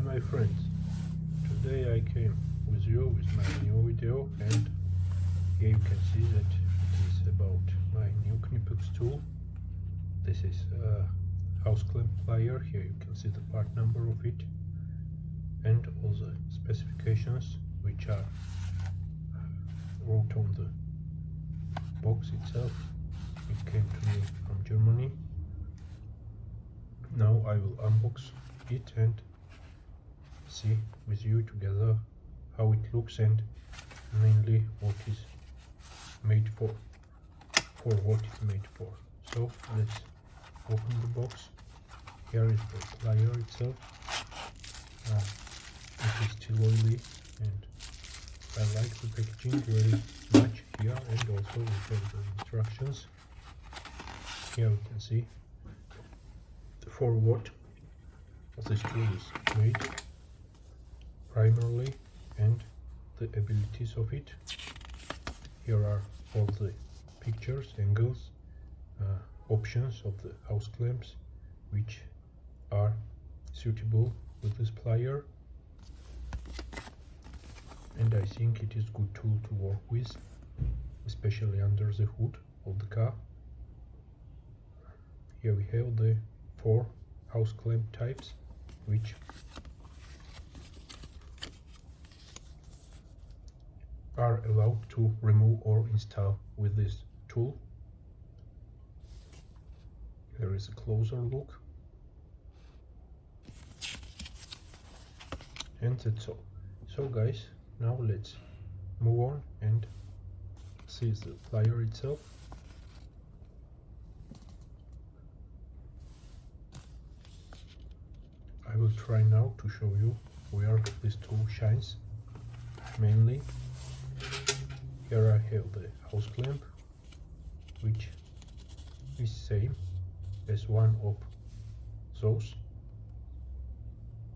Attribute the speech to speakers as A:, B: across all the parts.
A: my friends, today I came with you with my new video, and here you can see that it is about my new KNIPEX tool. This is a house clamp plier. Here you can see the part number of it and all the specifications which are wrote on the box itself. It came to me from Germany. Now I will unbox it and see with you together how it looks and mainly what is made for what it's made for. So let's open the box. Here is the plier itself. It is still oily and I like the packaging very much here, and also we have the instructions. Here we can see for what this tool is made primarily and the abilities of it. Here are all the pictures, angles, options of the house clamps which are suitable with this plier, and I think it is a good tool to work with, especially under the hood of the car. Here we have the 4 house clamp types which are allowed to remove or install with this tool. There is a closer look, and that's all. So guys, now let's move on and see the plier itself. I will try now to show you where this tool shines. Mainly, here I have the house clamp, which is same as one of those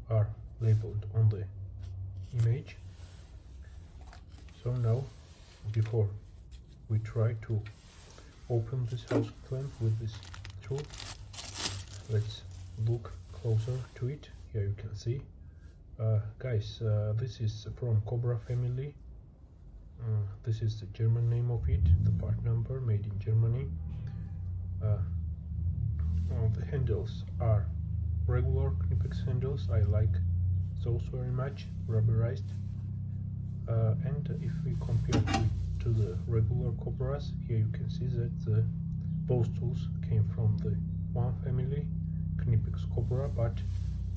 A: are labeled on the image. So now, before we try to open this house clamp with this tool, let's look closer to it. Here you can see, guys, this is from Cobra family. This is the German name of it, the part number, made in Germany. The handles are regular KNIPEX handles. I like those very much, rubberized. And if we compare it to the regular Cobras, here you can see that both tools came from the one family, KNIPEX Cobra, but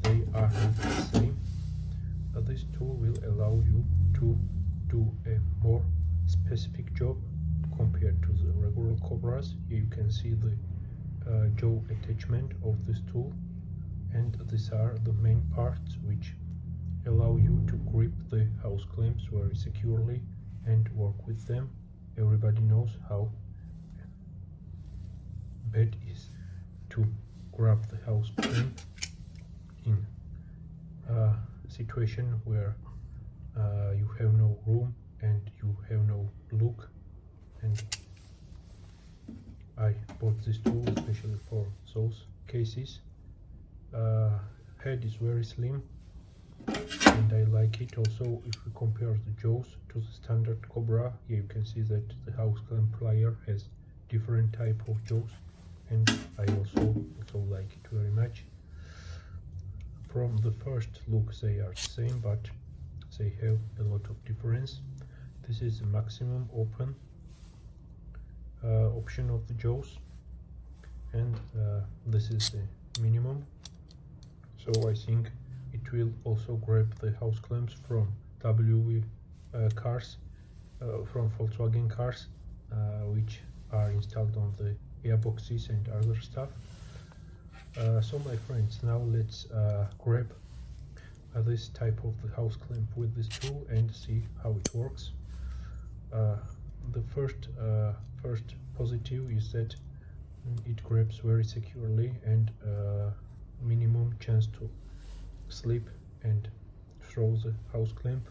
A: they are not the same. This tool will allow you to do a more specific job compared to the regular Cobras. Here you can see the jaw attachment of this tool, and these are the main parts which allow you to grip the house clamps very securely and work with them. Everybody knows how bad it is to grab the house clamp in a situation where you have no room and you have no look. And I bought this tool especially for those cases. Head is very slim and I like it. Also, if we compare the jaws to the standard Cobra, here you can see that the house clamp plier has different type of jaws, and I also like it very much. From the first look they are the same, but they have a lot of difference. This is the maximum open option of the jaws, and this is the minimum. So I think it will also grab the house clamps from cars, from Volkswagen cars, which are installed on the airboxes and other stuff. So my friends, now let's grab this type of the house clamp with this tool and see how it works. The first positive is that it grabs very securely and minimum chance to slip and throw the house clamp.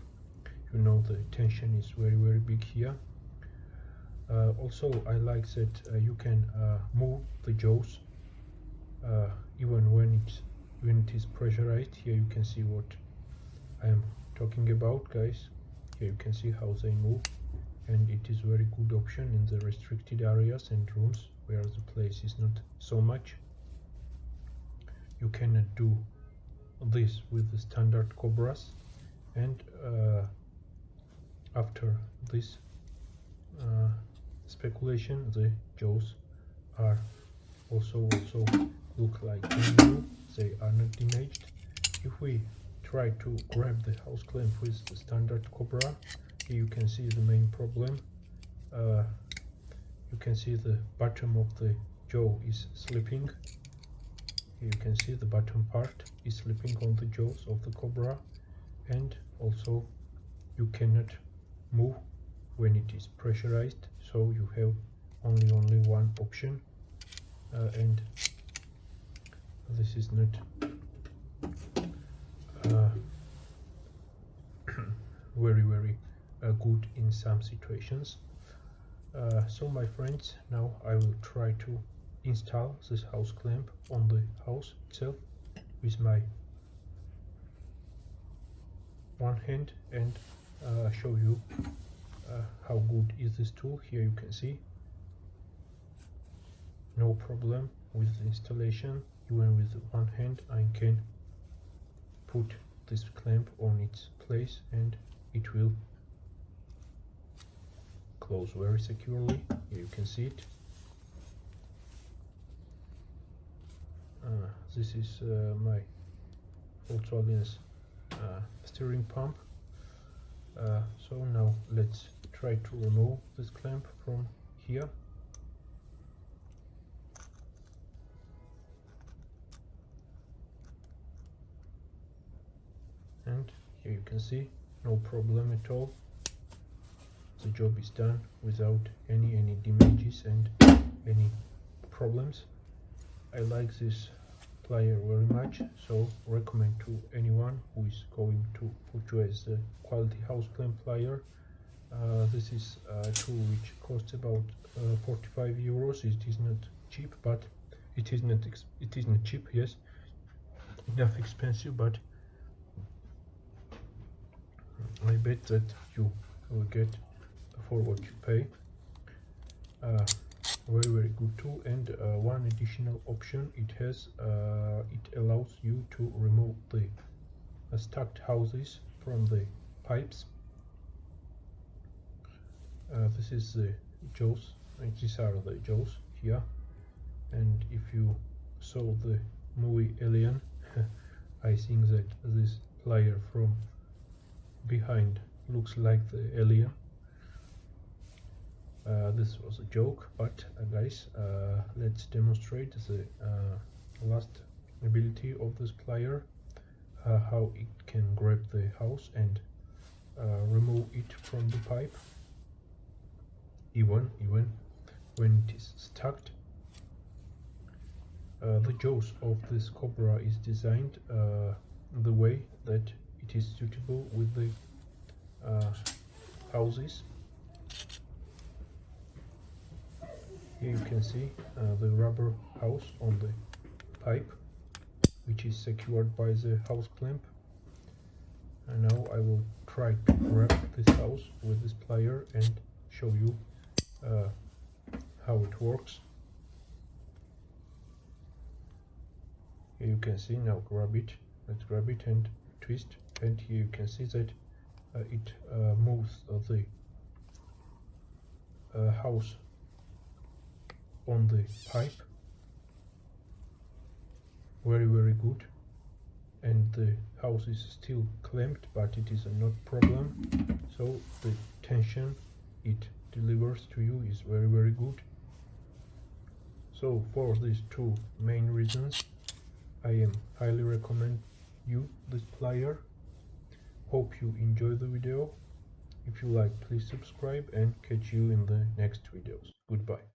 A: You know, the tension is very big here. Also, I like that you can move the jaws even when it is pressurized. Here you can see what I am talking about, guys. Here you can see how they move, and it is very good option in the restricted areas and rooms where the place is not so much. You cannot do this with the standard Cobras, and after this speculation, the jaws are also look like new. They are not damaged. If we try to grab the house clamp with the standard Cobra, here you can see the main problem. You can see the bottom of the jaw is slipping. Here you can see the bottom part is slipping on the jaws of the Cobra, and also you cannot move when it is pressurized, so you have only one option, and this is not very good in some situations. So my friends, now I will try to install this house clamp on the house itself with my one hand, and show you how good is this tool. Here you can see no problem with the installation. Even with one hand I can put this clamp on its place and it will close very securely. Here you can see it. This is my Volkswagen's steering pump. So now let's try to remove this clamp from here. And here you can see no problem at all. The job is done without any damages and any problems. I like this plier very much, so recommend to anyone who is going to purchase the quality house clamp plier. This is a tool which costs about 45 euros. It is not cheap, but it is not cheap, yes, enough expensive, but I bet that you will get for what you pay. Very good tool, and one additional option it has, it allows you to remove the stacked houses from the pipes. This is the jaws, and these are the jaws here, and if you saw the movie Alien, I think that this plier from behind looks like the alien. This was a joke, but guys, let's demonstrate the last ability of this plier, how it can grab the house and remove it from the pipe, even when it is stuck. The jaws of this Cobra is designed the way that it is suitable with the houses. Here you can see the rubber house on the pipe, which is secured by the house clamp. And now I will try to grab this house with this plier and show you how it works. Here you can see, now grab it. Let's grab it and twist, and here you can see that it moves the house on the pipe very good, and the house is still clamped, but it is not problem, so the tension it delivers to you is very good. So for these two main reasons, I am highly recommend you this plier. Hope you enjoy the video. If you like, please subscribe, and catch you in the next videos. Goodbye.